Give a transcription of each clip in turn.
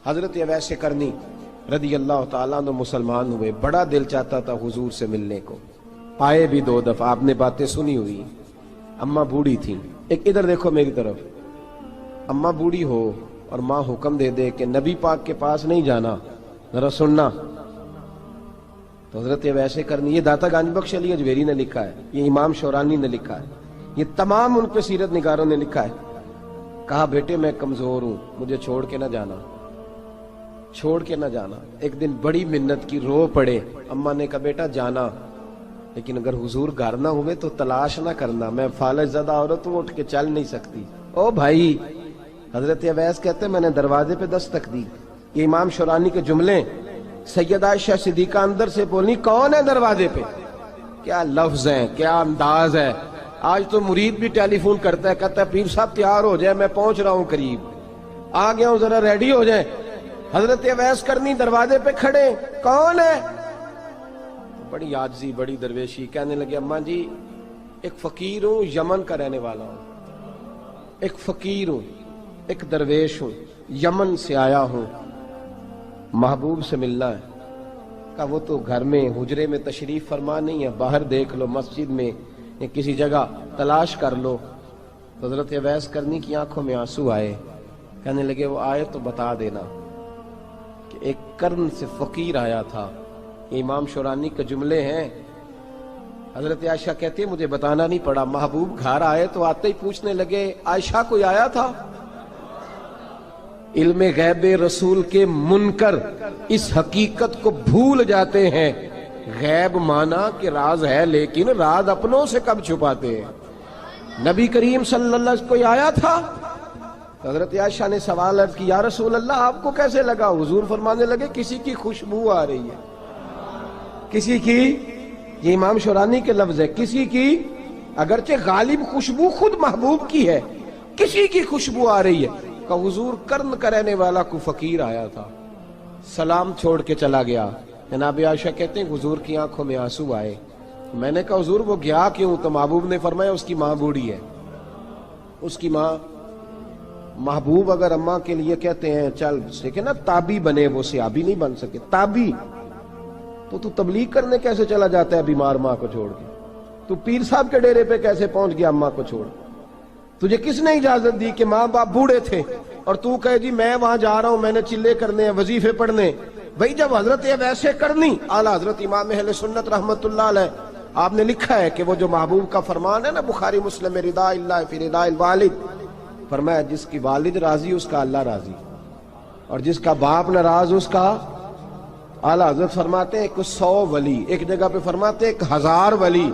حضرت اویس کرنی رضی اللہ تعالیٰ عنہ مسلمان ہوئے، بڑا دل چاہتا تھا حضور سے ملنے کو، آئے بھی 2 دفعہ، آپ نے باتیں سنی ہوئی، اماں بوڑھی تھیں۔ ایک ادھر دیکھو میری طرف، اماں بوڑھی ہو اور ماں حکم دے دے کہ نبی پاک کے پاس نہیں جانا، ذرا سننا، تو حضرت اویس کرنی، یہ داتا گنج بخش علی اجویری نے لکھا ہے، یہ امام شورانی نے لکھا ہے، یہ تمام ان پہ سیرت نگاروں نے لکھا ہے، کہا بیٹے میں کمزور ہوں، مجھے چھوڑ کے نہ جانا، چھوڑ کے نہ جانا۔ ایک دن بڑی منت کی، رو پڑے، اماں نے کہا بیٹا جانا، لیکن اگر حضور گھر نہ ہوئے تو تلاش نہ کرنا، میں فالج زدہ عورت ہوں، اٹھ کے چل نہیں سکتی۔ او بھائی، حضرت اویس کہتے میں نے دروازے پہ دستک دی، یہ امام شورانی کے جملے، سیدہ عائشہ صدیقہ اندر سے بولنی کون ہے دروازے پہ؟ کیا لفظ ہیں، کیا انداز ہے۔ آج تو مرید بھی ٹیلی فون کرتا ہے، کہتا ہے پیر صاحب تیار ہو جائے، میں پہنچ رہا ہوں، قریب آ گیا ہوں، ذرا ریڈی ہو جائیں۔ حضرت اویس کرنی دروازے پہ کھڑے، کون ہے؟ بڑی عاجزی، بڑی درویشی، کہنے لگے اماں جی ایک فقیر ہوں، یمن کا رہنے والا ہوں، ایک فقیر ہوں، ایک درویش ہوں، یمن سے آیا ہوں، محبوب سے ملنا ہے۔ کہا وہ تو گھر میں حجرے میں تشریف فرما نہیں ہے، باہر دیکھ لو، مسجد میں یا کسی جگہ تلاش کر لو۔ تو حضرت اویس کرنی کی آنکھوں میں آنسو آئے، کہنے لگے وہ آئے تو بتا دینا کہ ایک قرن سے فقیر آیا تھا۔ یہ امام شورانی کے جملے ہیں۔ حضرت عائشہ کہتی ہے مجھے بتانا نہیں پڑا، محبوب گھر آئے تو آتے ہی پوچھنے لگے عائشہ کوئی آیا تھا؟ علم غیب رسول کے منکر اس حقیقت کو بھول جاتے ہیں، غیب مانا کہ راز ہے لیکن راز اپنوں سے کب چھپاتے ہیں۔ نبی کریم صلی اللہ علیہ وسلم کوئی آیا تھا؟ حضرت عائشہ نے سوال عرض کی یا رسول اللہ آپ کو کیسے لگا؟ حضور فرمانے لگے کسی کی خوشبو آ رہی ہے، کسی کی، یہ امام شورانی کے لفظ ہے، کسی کی، اگرچہ غالب خوشبو خود محبوب کی ہے، کسی کی خوشبو آ رہی ہے۔ کہ حضور قرن کا رہنے والا کو فقیر آیا تھا، سلام چھوڑ کے چلا گیا۔ جناب عائشہ کہتے ہیں حضور کی آنکھوں میں آنسو آئے۔ میں نے کہا حضور وہ گیا کیوں؟ تو محبوب نے فرمایا اس کی ماں بوڑھی ہے، اس کی ماں، محبوب اگر اماں کے لیے کہتے ہیں چل دیکھیں نا تابی بنے، وہ صحابی نہیں بن سکے، تابی، تو تبلیغ کرنے کیسے چلا جاتا ہے بیمار ماں کو چھوڑ کے؟ تو پیر صاحب کے ڈیرے پہ کیسے پہنچ گیا اماں کو چھوڑ؟ تجھے کس نے اجازت دی کہ ماں باپ بوڑھے تھے اور تو کہے جی میں وہاں جا رہا ہوں، میں نے چلے کرنے ہیں، وظیفے پڑھنے؟ بھئی جب حضرت اویس کرنی اعلیٰ حضرت امام اہل سنت رحمت اللہ علیہ، آپ نے لکھا ہے کہ وہ جو محبوب کا فرمان ہے نا بخاری مسلم میں، رضا اللہ فی رضا الوالد، فرمایا جس کی والد راضی اس کا اللہ راضی، اور جس کا باپ ناراض اس کا، اعلیٰ حضرت فرماتے ہیں ایک 100 ولی، ایک جگہ پہ فرماتے ہیں 1000 ولی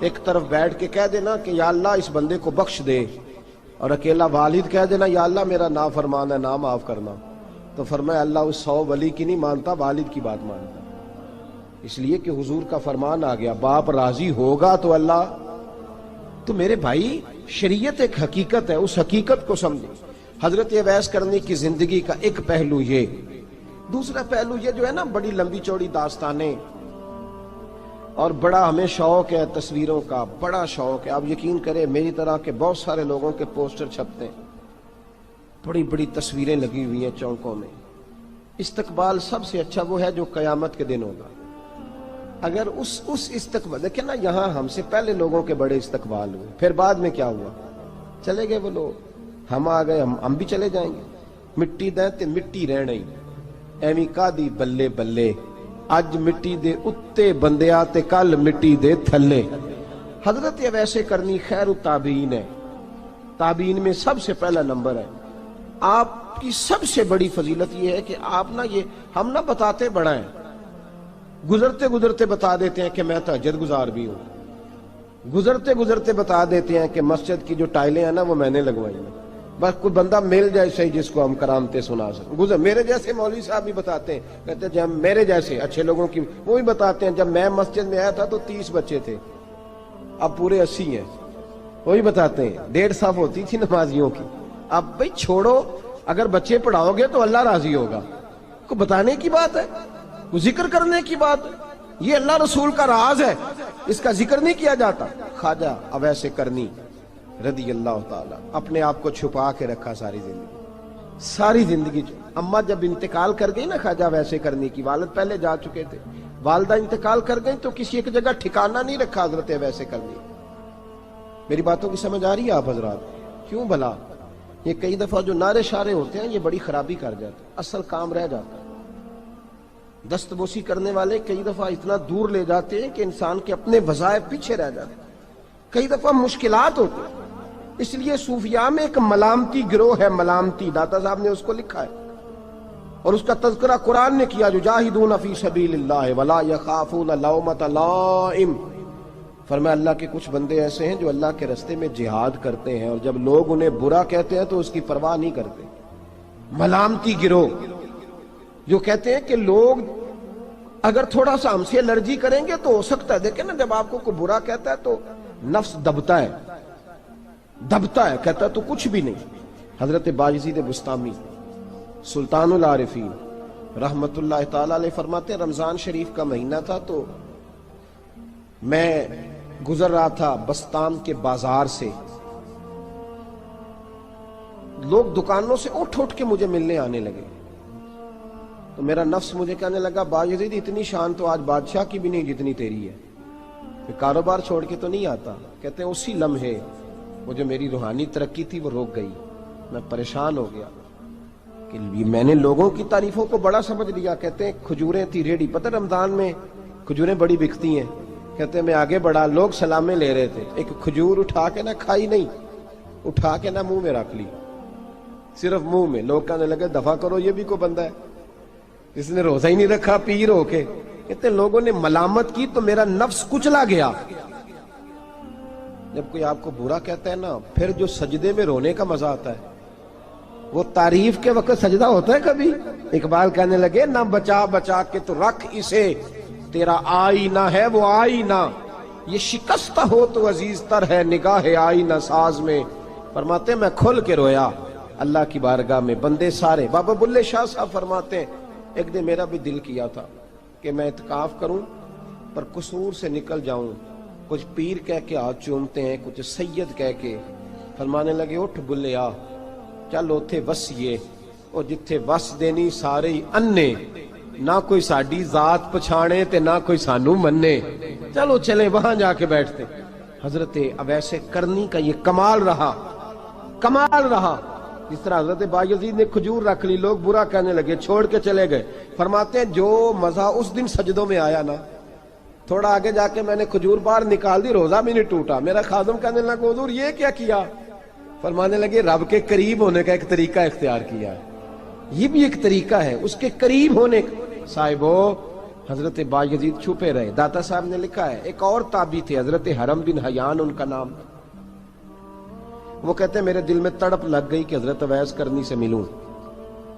ایک طرف بیٹھ کے کہہ دینا کہ یا اللہ اس بندے کو بخش دے، اور اکیلا والد کہہ دینا یا اللہ میرا نافرمان ہے نہ معاف کرنا، تو فرمایا اللہ اس 100 ولی کی نہیں مانتا، والد کی بات مانتا، اس لیے کہ حضور کا فرمان آ گیا باپ راضی ہوگا تو اللہ۔ تو میرے بھائی شریعت ایک حقیقت ہے، اس حقیقت کو سمجھیں۔ حضرت اویس کرنی کی زندگی کا ایک پہلو یہ، دوسرا پہلو یہ جو ہے نا بڑی لمبی چوڑی داستانیں، اور بڑا ہمیں شوق ہے تصویروں کا، بڑا شوق ہے، آپ یقین کریں میری طرح کے بہت سارے لوگوں کے پوسٹر چھپتے ہیں، بڑی بڑی تصویریں لگی ہوئی ہیں چوکوں میں۔ استقبال سب سے اچھا وہ ہے جو قیامت کے دن ہوگا۔ اگر اس استقبال، دیکھیں نا یہاں ہم سے پہلے لوگوں کے بڑے استقبال ہوئے، پھر بعد میں کیا ہوا؟ چلے گئے وہ لوگ، ہم آ گئے، ہم بھی چلے جائیں گے۔ مٹی دیں تے مٹی رہنا ہی، ایویں کا دی بلے بلے، اج مٹی دے اتے بندیا تے کل مٹی دے تھلے۔ حضرت اویس کرنی خیر التابعین ہے، تابعین میں سب سے پہلا نمبر ہے۔ آپ کی سب سے بڑی فضیلت یہ ہے کہ آپ نا، یہ ہم نہ بتاتے بڑا ہیں، گزرتے گزرتے بتا دیتے ہیں کہ میں تہجد گزار بھی ہوں، گزرتے گزرتے بتا دیتے ہیں کہ مسجد کی جو ٹائلیں ہیں نا وہ میں نے لگوائی ہیں، بس کوئی بندہ مل جائے صحیح جس کو ہم کرامتیں سنا سکیں۔ میرے جیسے مولوی صاحب بھی بتاتے ہیں، کہتے ہیں جب میرے جیسے اچھے لوگوں کی وہ بھی بتاتے ہیں جب میں مسجد میں آیا تھا تو 30 بچے تھے، اب پورے 80 ہیں، وہی بتاتے ہیں 1.5 صف ہوتی تھی نمازیوں کی۔ اب بھئی چھوڑو، اگر بچے پڑھاؤ گے تو اللہ راضی ہوگا، کو بتانے کی بات ہے، کو ذکر کرنے کی بات ہے، یہ اللہ رسول کا راز ہے، اس کا ذکر نہیں کیا جاتا۔ خواجہ اویس کرنی رضی اللہ تعالیٰ اپنے آپ کو چھپا کے رکھا ساری زندگی، ساری زندگی اماں جب انتقال کر گئی نا خواجہ ویسے کرنے کی، والد پہلے جا چکے تھے، والدہ انتقال کر گئی تو کسی ایک جگہ ٹھکانہ نہیں رکھا حضرت ویسے کرنے۔ میری باتوں کی سمجھ آ رہی ہے آپ حضرات؟ کیوں بھلا یہ کئی دفعہ جو نعرے شارے ہوتے ہیں یہ بڑی خرابی کر جاتے ہیں، اصل کام رہ جاتا ہے۔ دست بوسی کرنے والے کئی دفعہ اتنا دور لے جاتے ہیں کہ انسان کے اپنے وظائف پیچھے رہ جاتے ہیں، کئی دفعہ مشکلات ہوتے ہیں۔ اس لیے صوفیاء میں ایک ملامتی گروہ ہے، ملامتی، داتا صاحب نے اس کو لکھا ہے اور اس کا تذکرہ قرآن نے کیا، یجاہدون فی سبیل اللہ ولا یخافون لومۃ لائم۔ فرمایا اللہ کے کچھ بندے ایسے ہیں جو اللہ کے راستے میں جہاد کرتے ہیں اور جب لوگ انہیں برا کہتے ہیں تو اس کی پرواہ نہیں کرتے۔ ملامتی گروہ جو کہتے ہیں کہ لوگ اگر تھوڑا سا ہم سے الرجی کریں گے تو ہو سکتا ہے، دیکھیں نا جب آپ کو کوئی برا کہتا ہے تو نفس دبتا ہے، کہتا ہے تو کچھ بھی نہیں۔ حضرت بایزید بسطامی سلطان العارفین رحمت اللہ تعالی علیہ فرماتے ہیں رمضان شریف کا مہینہ تھا تو میں گزر رہا تھا بسطام کے بازار سے، لوگ دکانوں سے اٹھ کے مجھے ملنے آنے لگے تو میرا نفس مجھے کہنے لگا بایزید اتنی شان تو آج بادشاہ کی بھی نہیں جتنی تیری ہے، میں کاروبار چھوڑ کے تو نہیں آتا۔ کہتے ہیں اسی لمحے وہ جو میری روحانی ترقی تھی وہ رک گئی، میں پریشان ہو گیا کہ میں نے لوگوں کی تعریفوں کو بڑا سمجھ لیا۔ کہتے ہیں کھجوریں تھی ریڈی، پتہ رمضان میں کھجوریں بڑی بکتی ہیں، کہتے ہیں میں آگے بڑھا، لوگ سلامیں لے رہے تھے، ایک کھجور اٹھا کے نہ کھائی نہیں، اٹھا کے نہ منہ میں رکھ لی، صرف منہ میں۔ لوگ کہنے لگے دفع کرو یہ بھی کوئی بندہ ہے جس نے روزہ ہی نہیں رکھا پیر ہو کے۔ کہتے ہیں لوگوں نے ملامت کی تو میرا نفس کچلا گیا۔ جب کوئی آپ کو برا کہتا ہے نا پھر جو سجدے میں رونے کا مزہ آتا ہے وہ تعریف کے وقت سجدہ ہوتا ہے کبھی؟ اقبال کہنے لگے نہ بچا بچا کے تو رکھ اسے، تیرا آئینہ ہے وہ آئینہ، یہ شکستہ ہو تو عزیز تر ہے نگاہ آئینہ ساز میں۔ فرماتے ہیں میں کھل کے رویا اللہ کی بارگاہ میں، بندے سارے۔ بابا بلے شاہ صاحب فرماتے ہیں ایک دن میرا بھی دل کیا تھا کہ میں اعتکاف کروں پر قصور سے نکل جاؤں، کچھ پیر کہہ کے ہاتھ چومتے ہیں، کچھ سید کہہ کے۔ فرمانے لگے اٹھ بلے آ چل اوتھے وسیے اور جتھے وس دینی سارے ہی انے، نہ کوئی ساڈی ذات پچھانے تے نہ کوئی سانو مننے، چلو چلیں وہاں جا کے بیٹھتے۔ حضرت اویس کرنی کا یہ کمال رہا، جس طرح حضرت بایزید نے کھجور رکھ لی، لوگ برا کہنے لگے، چھوڑ کے چلے گئے۔ فرماتے ہیں جو مزہ اس دن سجدوں میں آیا نا، تھوڑا آگے جا کے میں نے کھجور باہر نکال دی، روزہ بھی نہیں ٹوٹا۔ میرا خادم کہنے لگا حضور یہ کیا کیا؟ فرمانے لگے رب کے قریب ہونے کا ایک طریقہ اختیار کیا ہے، یہ بھی ایک طریقہ ہے اس کے قریب ہونے کا۔ صاحبو حضرت بایزید چھپے رہے۔ داتا صاحب نے لکھا ہے ایک اور تابعی تھے حضرت حرم بن حیان ان کا نام، وہ کہتے ہیں میرے دل میں تڑپ لگ گئی کہ حضرت اویس کرنی سے ملوں۔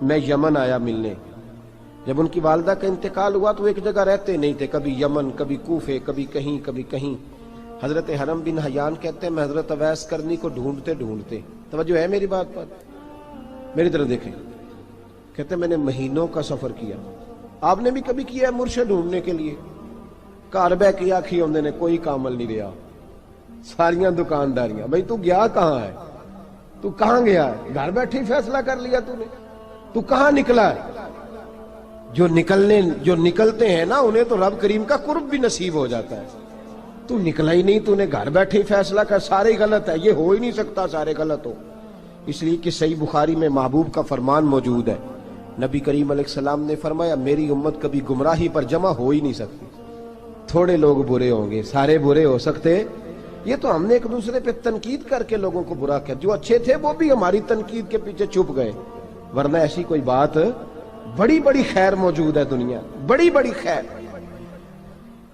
میں یمن آیا ملنے، جب ان کی والدہ کا انتقال ہوا تو ایک جگہ رہتے نہیں تھے، کبھی یمن کبھی کوفے کبھی کہیں۔ حضرت حرم بن حیان کہتے ہیں میں حضرت اویس کرنی کو ڈھونڈتے، توجہ ہے میری بات پر، میری طرف دیکھیں، کہتے ہیں میں نے مہینوں کا سفر کیا۔ آپ نے بھی کبھی کیا ہے مرشد ڈھونڈنے کے لیے؟ گھر بہ کے آکھی ہوندے نے کوئی کامل نہیں رہا، ساریاں دکانداریاں، بھئی تو گیا کہاں ہے؟ تو کہاں گیا ہے؟ گھر بیٹھے ہی فیصلہ کر لیا تو نے، تو کہاں نکلا ہے؟ جو نکلتے ہیں نا انہیں تو رب کریم کا قرب بھی نصیب ہو جاتا ہے۔ تو نکلا ہی نہیں، تو نے گھر بیٹھے ہی فیصلہ کر، سارے غلط ہے، یہ ہو ہی نہیں سکتا سارے غلط ہو۔ اس لیے کہ صحیح بخاری میں محبوب کا فرمان موجود ہے، نبی کریم علیہ السلام نے فرمایا میری امت کبھی گمراہی پر جمع ہو ہی نہیں سکتی، تھوڑے لوگ برے ہوں گے، سارے برے ہو سکتے۔ یہ تو ہم نے ایک دوسرے پہ تنقید کر کے لوگوں کو برا کیا، جو اچھے تھے وہ بھی ہماری تنقید کے پیچھے چھپ گئے، ورنہ ایسی کوئی بات، بڑی خیر موجود ہے دنیا، بڑی خیر۔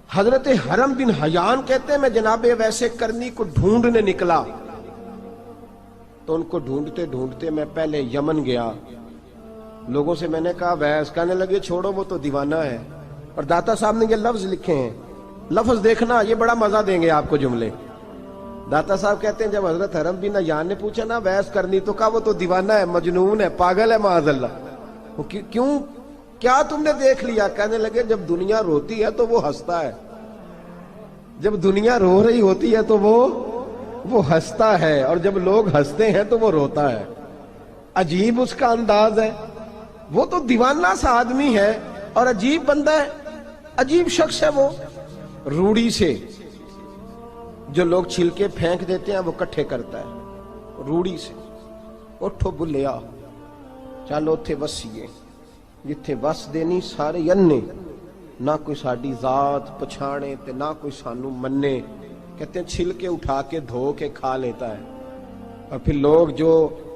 حضرت حرم بن حیان کہتے ہیں میں جناب ویسے کرنی کو ڈھونڈنے نکلا تو ان کو ڈھونڈتے میں پہلے یمن گیا، لوگوں سے میں نے کہا ویس، کہنے لگے چھوڑو وہ تو دیوانہ ہے۔ اور داتا صاحب نے یہ لفظ لکھے ہیں، لفظ دیکھنا یہ بڑا مزہ دیں گے آپ کو جملے۔ داتا صاحب کہتے ہیں جب حضرت حرم بن حیان نے پوچھا نا ویس کرنی، تو کہا وہ تو دیوانہ ہے، مجنون ہے، پاگل ہے معاذ اللہ۔ کیوں، کیا تم نے دیکھ لیا؟ کہنے لگے جب دنیا روتی ہے تو وہ ہنستا ہے، جب دنیا رو رہی ہوتی ہے تو وہ ہنستا ہے، اور جب لوگ ہنستے ہیں تو وہ روتا ہے۔ عجیب اس کا انداز ہے، وہ تو دیوانہ سا آدمی ہے اور عجیب بندہ ہے، عجیب شخص ہے وہ۔ روڑی سے جو لوگ چھلکے پھینک دیتے ہیں وہ کٹھے کرتا ہے، روڑی سے۔ اٹھو بلیا چلو اتھے وسیے جتھے وس دینی سارے ینے، نہ کوئی ساڈی ذات پچھانے تے نہ کوئی سانو منے۔ کہتے ہیں چھلکے اٹھا کے دھو کے کھا لیتا ہے، اور پھر لوگ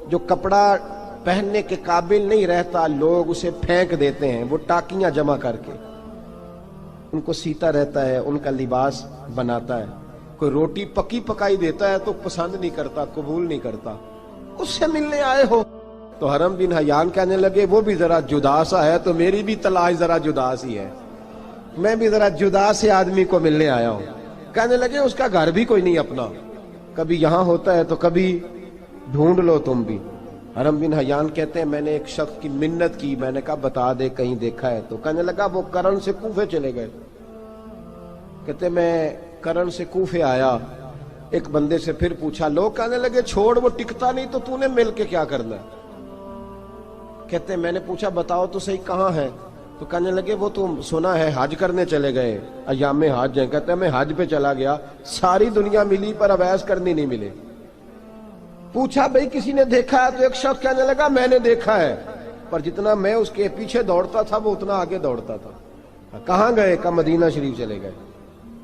جو کپڑا پہننے کے قابل نہیں رہتا لوگ اسے پھینک دیتے ہیں، وہ ٹاکیاں جمع کر کے ان کو سیتا رہتا ہے، ان کا لباس بناتا ہے۔ کوئی روٹی پکی پکائی دیتا ہے تو پسند نہیں کرتا، قبول نہیں کرتا، اس سے ملنے آئے ہو۔ تو حرم بن حیان کہنے لگے وہ بھی ذرا جدا سا ہے تو میری بھی تلاش ذرا جدا سی ہے، میں بھی ذرا جدا سے آدمی کو ملنے آیا ہوں۔ کہنے لگے اس کا گھر بھی کوئی نہیں اپنا، کبھی یہاں ہوتا ہے تو کبھی ڈھونڈ لو تم بھی۔ حرم بن حیان کہتے ہیں میں نے ایک شخص کی منت کی، میں نے کہا بتا دے کہیں دیکھا ہے تو۔ کہنے لگا وہ کرن سے کوفے چلے گئے۔ کہتے میں کرن سے کوفے آیا، ایک بندے سے پھر پوچھا، لوگ کہنے لگے چھوڑ وہ ٹکتا نہیں تو تو نے مل کے کیا کرنا ہے؟ کہتے میں نے پوچھا بتاؤ تو صحیح کہاں ہے؟ تو کہنے لگے وہ تو سنا ہے حج کرنے چلے گئے، ایام حج ہیں۔ کہتے میں حج پہ چلا گیا، ساری دنیا ملی پر اویس کرنی نہیں ملے۔ پوچھا بھئی کسی نے دیکھا ہے؟ تو ایک شخص کہنے لگا میں نے دیکھا ہے، پر جتنا میں اس کے پیچھے دوڑتا تھا وہ اتنا آگے دوڑتا تھا۔ کہاں گئے؟ کہ مدینہ شریف چلے گئے۔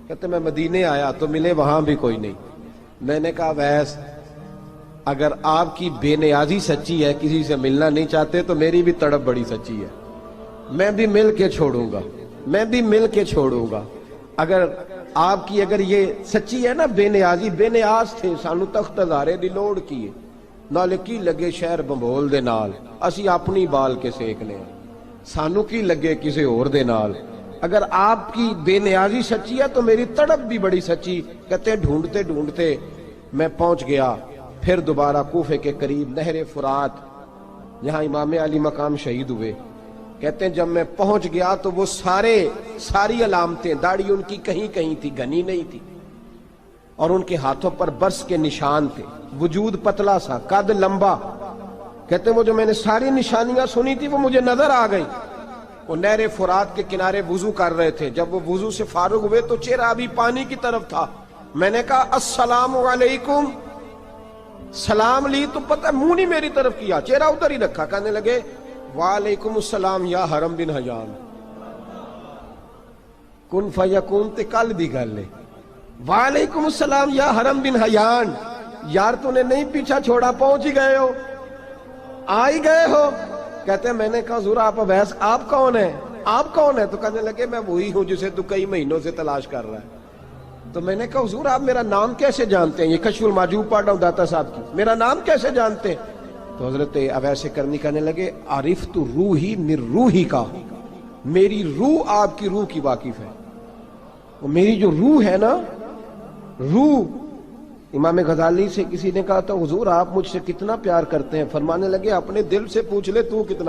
کہتے میں مدینے آیا تو ملے وہاں بھی کوئی نہیں۔ میں نے کہا ویس اگر آپ کی بے نیازی سچی ہے، کسی سے ملنا نہیں چاہتے، تو میری بھی تڑپ بڑی سچی ہے، میں بھی مل کے چھوڑوں گا، میں بھی مل کے چھوڑوں گا۔ اگر آپ کی اگر یہ سچی ہے نا بے نیازی، بے نیاز تھے سانو تخت ہزارے دی لوڑ کی نالے کی لگے شہر بمبول دے نال، اسی اپنی بال کے سیکنے ہیں، سانو کی لگے کسی اور دے نال۔ اگر آپ کی بے نیازی سچی ہے تو میری تڑپ بھی بڑی سچی۔ کہتے ہیں ڈھونڈتے ڈھونڈتے میں پہنچ گیا، پھر دوبارہ کوفے کے قریب نہر فرات جہاں امام علی مقام شہید ہوئے۔ کہتے ہیں جب میں پہنچ گیا تو وہ ساری علامتیں، داڑھی ان کی کہیں کہیں تھی، گھنی نہیں تھی، اور ان کے ہاتھوں پر برس کے نشان تھے، وجود پتلا سا، قد لمبا۔ کہتے ہیں وہ جو میں نے ساری نشانیاں سنی تھی وہ مجھے نظر آ گئی۔ وہ نہر فرات کے کنارے وضو کر رہے تھے، جب وہ وضو سے فارغ ہوئے تو چہرہ ابھی پانی کی طرف تھا۔ میں نے کہا السلام علیکم، سلام لی تو پتہ منہ نہیں میری طرف کیا، چہرہ ادھر ہی رکھا۔ کہنے لگے وعلیکم السلام یا حرم بن حیان، کن فیکون تے کل دی گل ہے۔ وعلیکم السلام یا حرم بن حیان، یار تو نے نہیں پیچھا چھوڑا، پہنچ ہی گئے ہو، آ ہی گئے ہو۔ کہتے ہیں میں نے کہا حضور آپ اویس آپ کون ہیں؟ آپ کون ہیں؟ تو کہنے لگے میں وہی ہوں جسے تو کئی مہینوں سے تلاش کر رہا ہے۔ تو میں نے کہا حضور آپ میرا نام کیسے جانتے ہیں؟ یہ کشف المحجوب پڑھ رہا ہوں داتا صاحب کی، میرا نام کیسے جانتے ہیں؟ تو حضرت اویس کرنی کہنے لگے عرفت روحی من روحی کا، میری روح آپ کی روح کی واقف ہے، وہ میری جو روح ہے نا، روح۔ امام غزالی سے کسی نے کہا تھا حضور آپ مجھ سے کتنا پیار کرتے ہیں؟ فرمانے لگے اپنے دل سے پوچھ لے تو کتنا